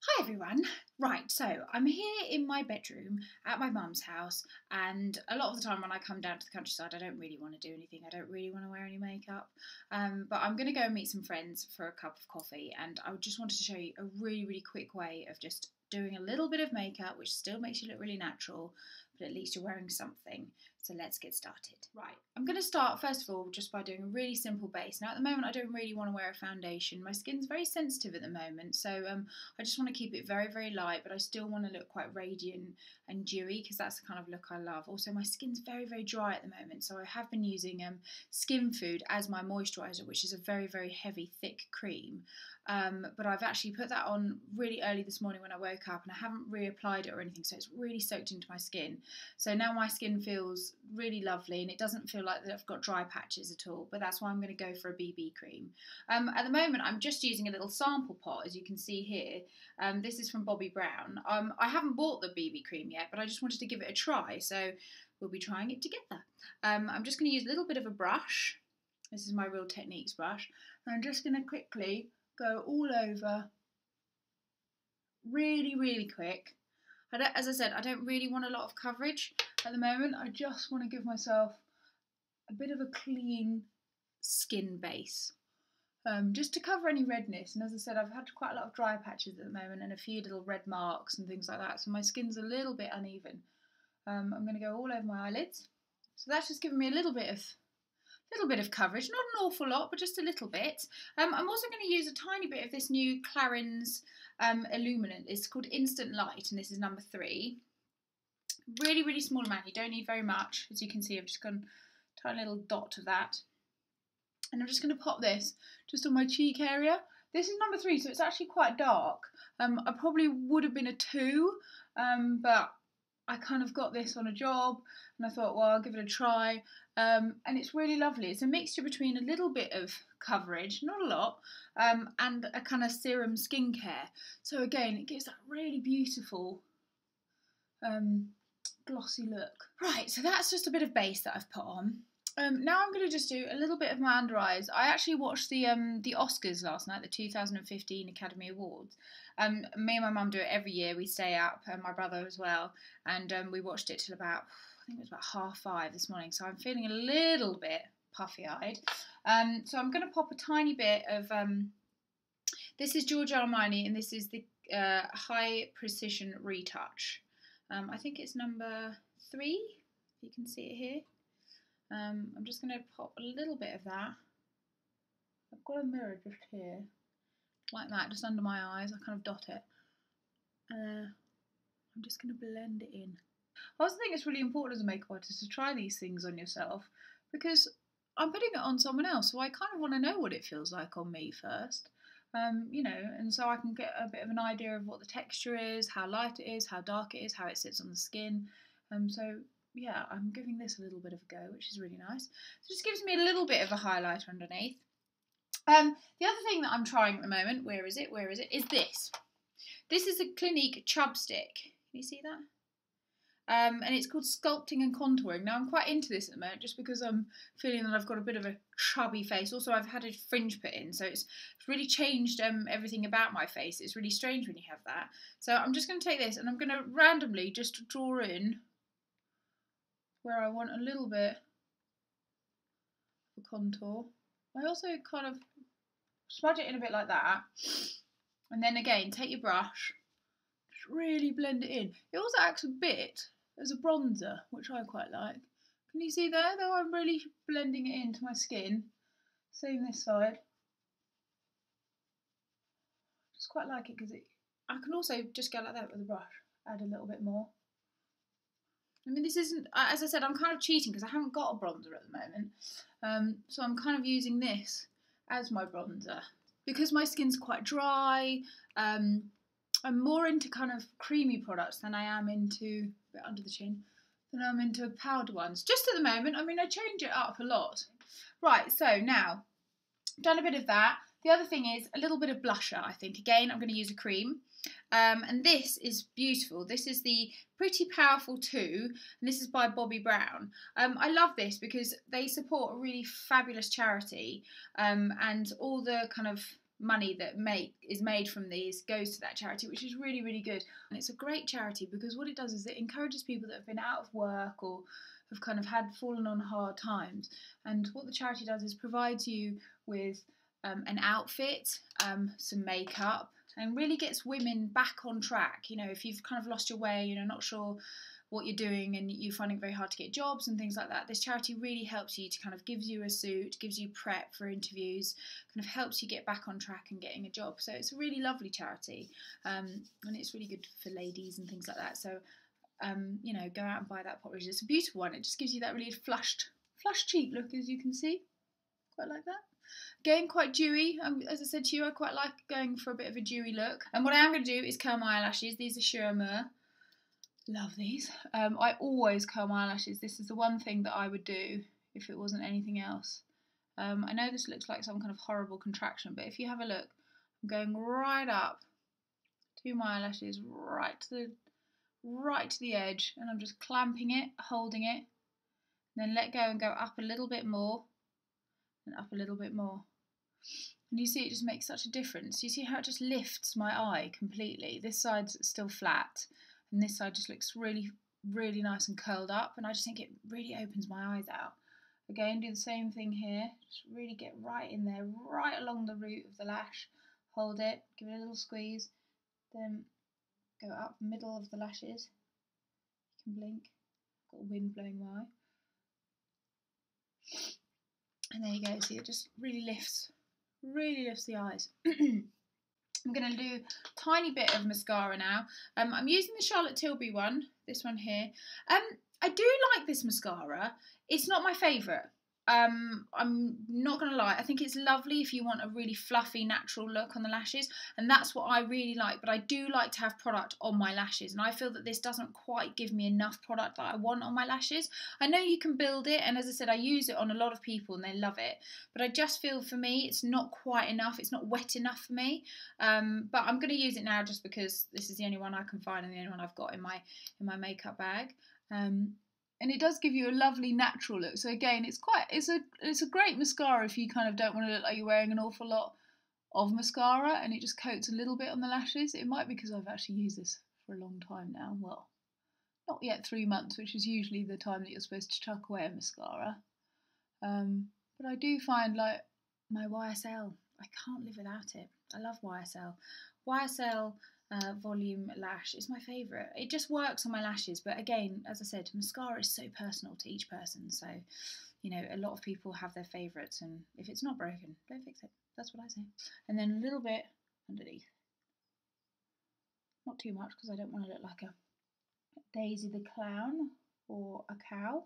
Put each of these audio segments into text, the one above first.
Hi everyone. Right, so I'm here in my bedroom at my mum's house, and a lot of the time when I come down to the countryside, I don't really want to do anything. I don't really want to wear any makeup. But I'm going to go and meet some friends for a cup of coffee, and I just wanted to show you a really quick way of just doing a little bit of makeup, which still makes you look really natural, but at least you're wearing something. So let's get started. Right, I'm going to start first of all just by doing a really simple base. Now at the moment I don't really want to wear a foundation. My skin's very sensitive at the moment, so I just want to keep it very light, but I still want to look quite radiant and dewy because that's the kind of look I love. Also my skin's very dry at the moment, so I have been using Skin Food as my moisturiser, which is a very heavy thick cream. But I've actually put that on really early this morning when I woke up, and I haven't reapplied it or anything, so it's really soaked into my skin. So now my skin feels really lovely, and it doesn't feel like that I've got dry patches at all, but that's why I'm going to go for a BB cream. At the moment I'm just using a little sample pot, as you can see here. This is from Bobbi Brown. I haven't bought the BB cream yet, but I just wanted to give it a try, so we'll be trying it together. I'm just going to use a little bit of a brush. This is my Real Techniques brush, and I'm just going to quickly go all over, really quick. As I said, I don't really want a lot of coverage at the moment. I just want to give myself a bit of a clean skin base, just to cover any redness. And as I said, I've had quite a lot of dry patches at the moment and a few little red marks and things like that, so my skin's a little bit uneven. I'm going to go all over my eyelids. So that's just giving me a little bit of coverage, not an awful lot, but just a little bit. I'm also going to use a tiny bit of this new Clarins Illuminator. It's called Instant Light, and this is number 3. Really small amount. You don't need very much. As you can see, I've just got a tiny little dot of that. And I'm just going to pop this just on my cheek area. This is number 3, so it's actually quite dark. I probably would have been a 2, but I kind of got this on a job, and I thought, well, I'll give it a try. And it's really lovely. It's a mixture between a little bit of coverage, not a lot, and a kind of serum skincare. So again, it gives that really beautiful glossy look. Right, so that's just a bit of base that I've put on. Now I'm going to just do a little bit of my under eyes. I actually watched the Oscars last night, the 2015 Academy Awards. Me and my mum do it every year. We stay up, and my brother as well, and we watched it till about, I think it was about 5:30 this morning, so I'm feeling a little bit puffy-eyed. So I'm going to pop a tiny bit of, this is Giorgio Armani, and this is the High Precision Retouch. I think it's number 3, if you can see it here. I'm just going to pop a little bit of that. I've got a mirror just here, like that, just under my eyes. I kind of dot it. I'm just going to blend it in. I also think it's really important as a makeup artist to try these things on yourself, because I'm putting it on someone else, so I kind of want to know what it feels like on me first. You know, and so I can get a bit of an idea of what the texture is, how light it is, how dark it is, how it sits on the skin. So yeah, I'm giving this a little bit of a go, which is really nice. So it just gives me a little bit of a highlighter underneath. The other thing that I'm trying at the moment, where is it, is this. This is a Clinique Chubstick. Can you see that? And it's called Sculpting and Contouring. Now I'm quite into this at the moment, just because I'm feeling that I've got a bit of a chubby face. Also, I've had a fringe put in, so it's really changed everything about my face. It's really strange when you have that. So I'm just going to take this, and I'm going to randomly just draw in where I want a little bit of a contour. I also kind of smudge it in a bit like that, and then again take your brush, just really blend it in. It also acts a bit as a bronzer, which I quite like. Can you see there, though? I'm really blending it into my skin. Same this side. Just quite like it, because I can also just go like that with a brush, add a little bit more. I mean, this isn't, as I said, I'm kind of cheating because I haven't got a bronzer at the moment. So I'm kind of using this as my bronzer. Because my skin's quite dry, I'm more into kind of creamy products than I am into, a bit under the chin, than I'm into powder ones. Just at the moment, I mean, I change it up a lot. Right, so now, done a bit of that. The other thing is a little bit of blusher, I think. Again, I'm going to use a cream. And this is beautiful. This is the Pretty Powerful 2, and this is by Bobbi Brown. I love this because they support a really fabulous charity, and all the kind of money that is made from these goes to that charity, which is really, really good. And it's a great charity because what it does is it encourages people that have been out of work or have kind of fallen on hard times. And what the charity does is provides you with an outfit, some makeup, and really gets women back on track. You know, if you've kind of lost your way, you know, not sure what you're doing and you're finding it very hard to get jobs and things like that, this charity really helps you to kind of gives you a suit, gives you prep for interviews, kind of helps you get back on track and getting a job. So it's a really lovely charity, and it's really good for ladies and things like that. So you know, go out and buy that pot rouge. It's a beautiful one. It just gives you that really flushed cheek look, as you can see. Quite like that. Again, quite dewy. As I said to you, I quite like going for a bit of a dewy look. And what I am going to do is curl my eyelashes. These are Umura. Love these. I always curl my eyelashes. This is the one thing that I would do if it wasn't anything else. I know this looks like some kind of horrible contraction, but if you have a look, I'm going right up to my eyelashes, right to the edge, and I'm just clamping it, holding it, then let go and go up a little bit more, and up a little bit more. And you see it just makes such a difference. You see how it just lifts my eye completely. This side's still flat, and this side just looks really, really nice and curled up, and I just think it really opens my eyes out. Again, do the same thing here. Just really get right in there, right along the root of the lash. Hold it, give it a little squeeze, then go up the middle of the lashes. You can blink. Got wind blowing my eye. And there you go. See, it just really lifts the eyes. I'm going to do a tiny bit of mascara now. I'm using the Charlotte Tilbury one, this one here. I do like this mascara. It's not my favourite. I'm not going to lie. I think it's lovely if you want a really fluffy, natural look on the lashes. And that's what I really like. But I do like to have product on my lashes. And I feel that this doesn't quite give me enough product that I want on my lashes. I know you can build it. And as I said, I use it on a lot of people and they love it. But I just feel for me, it's not quite enough. It's not wet enough for me. But I'm going to use it now just because this is the only one I can find and the only one I've got in my makeup bag. And it does give you a lovely natural look. So again, it's a great mascara if you kind of don't want to look like you're wearing an awful lot of mascara and it just coats a little bit on the lashes. It might be because I've actually used this for a long time now. Well, not yet 3 months, which is usually the time that you're supposed to chuck away a mascara. But I do find like my YSL, I can't live without it. I love YSL. YSL volume lash is my favourite. It just works on my lashes, but again, as I said, mascara is so personal to each person, so you know, a lot of people have their favourites, and if it's not broken, don't fix it. That's what I say. And then a little bit underneath, not too much because I don't want to look like a Daisy the clown or a cow,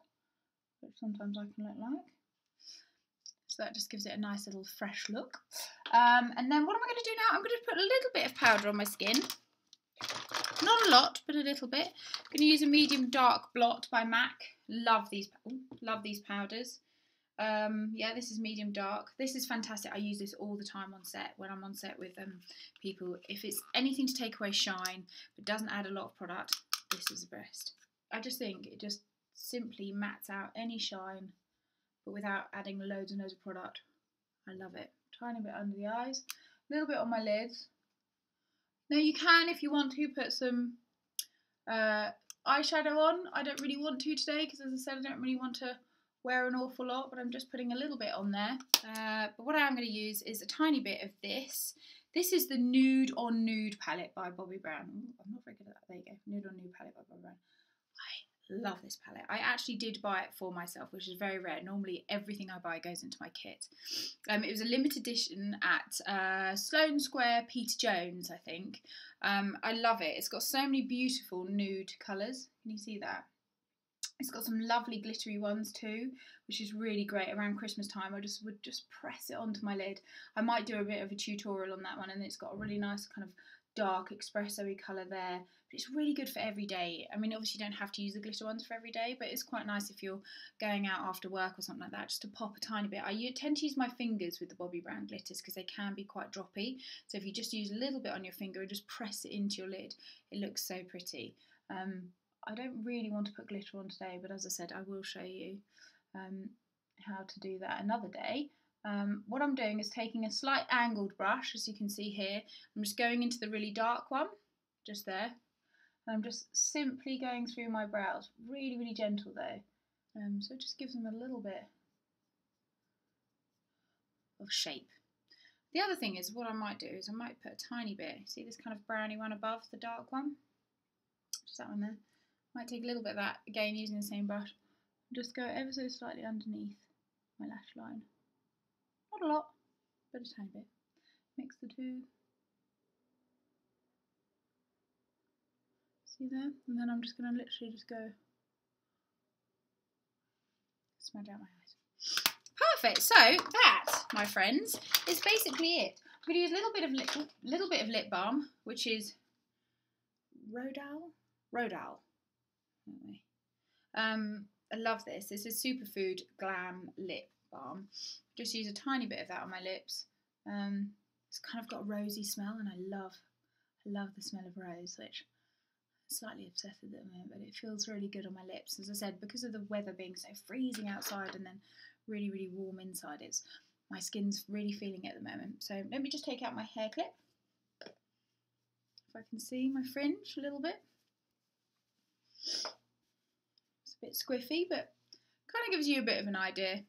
which sometimes I can look like. So that just gives it a nice little fresh look. And then what am I going to do now? I'm going to put a little bit of powder on my skin. Not a lot, but a little bit. I'm going to use a medium dark blot by MAC. Love these powders. Yeah, this is medium dark. This is fantastic. I use this all the time on set when I'm on set with people. If it's anything to take away shine but doesn't add a lot of product, this is the best. I just think it just simply mats out any shine, but without adding loads and loads of product. I love it. Tiny bit under the eyes, a little bit on my lids. Now you can, if you want to, put some eyeshadow on. I don't really want to today because, as I said, I don't really want to wear an awful lot, but I'm just putting a little bit on there. But what I am going to use is a tiny bit of this. This is the Nude on Nude palette by Bobbi Brown. Ooh, I'm not very good at that. There you go. Nude on Nude palette by Bobbi Brown. Love this palette. I actually did buy it for myself, which is very rare. Normally everything I buy goes into my kit. It was a limited edition at Sloane Square Peter Jones, I think. I love it. It's got so many beautiful nude colours. Can you see that? It's got some lovely glittery ones too, which is really great. Around Christmas time, I would just press it onto my lid. I might do a bit of a tutorial on that one, and it's got a really nice kind of dark espresso-y colour there. But it's really good for every day. I mean, obviously you don't have to use the glitter ones for every day, but it's quite nice if you're going out after work or something like that, just to pop a tiny bit. I tend to use my fingers with the Bobbi Brown glitters because they can be quite droppy. So if you just use a little bit on your finger and just press it into your lid, it looks so pretty. I don't really want to put glitter on today, but as I said, I will show you how to do that another day. What I'm doing is taking a slight angled brush, as you can see here. I'm just going into the really dark one, just there. And I'm just simply going through my brows, really, really gentle though. So it just gives them a little bit of shape. The other thing is, what I might do is I might put a tiny bit, see this kind of browny one above the dark one? Just that one there. Might take a little bit of that, again using the same brush. Just go ever so slightly underneath my lash line. Not a lot, but a tiny bit. Mix the two. See there? And then I'm just going to literally just go smudge out my eyes. Perfect. So that, my friends, is basically it. I'm going to use a little bit of lip balm, which is Rodial. I love this. This is Superfood Glam Lip Balm. Just use a tiny bit of that on my lips. It's kind of got a rosy smell, and I love the smell of rose, which I'm slightly obsessed with at the moment, but it feels really good on my lips. As I said, because of the weather being so freezing outside and then really, really warm inside, my skin's really feeling it at the moment. So let me just take out my hair clip. If I can see my fringe a little bit. It's a bit squiffy, but kind of gives you a bit of an idea.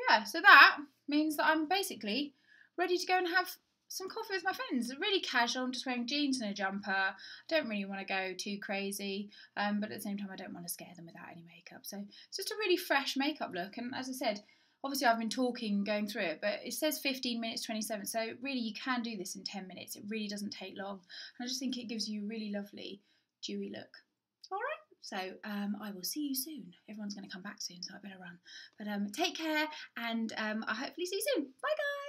Yeah, so that means that I'm basically ready to go and have some coffee with my friends. It's really casual. I'm just wearing jeans and a jumper. I don't really want to go too crazy, but at the same time I don't want to scare them without any makeup. So it's just a really fresh makeup look. And as I said, obviously I've been talking, going through it, but it says 15 minutes 27. So really you can do this in 10 minutes. It really doesn't take long. And I just think it gives you a really lovely dewy look. All right. So I will see you soon. Everyone's going to come back soon, so I better run. But take care, and I'll hopefully see you soon. Bye, guys.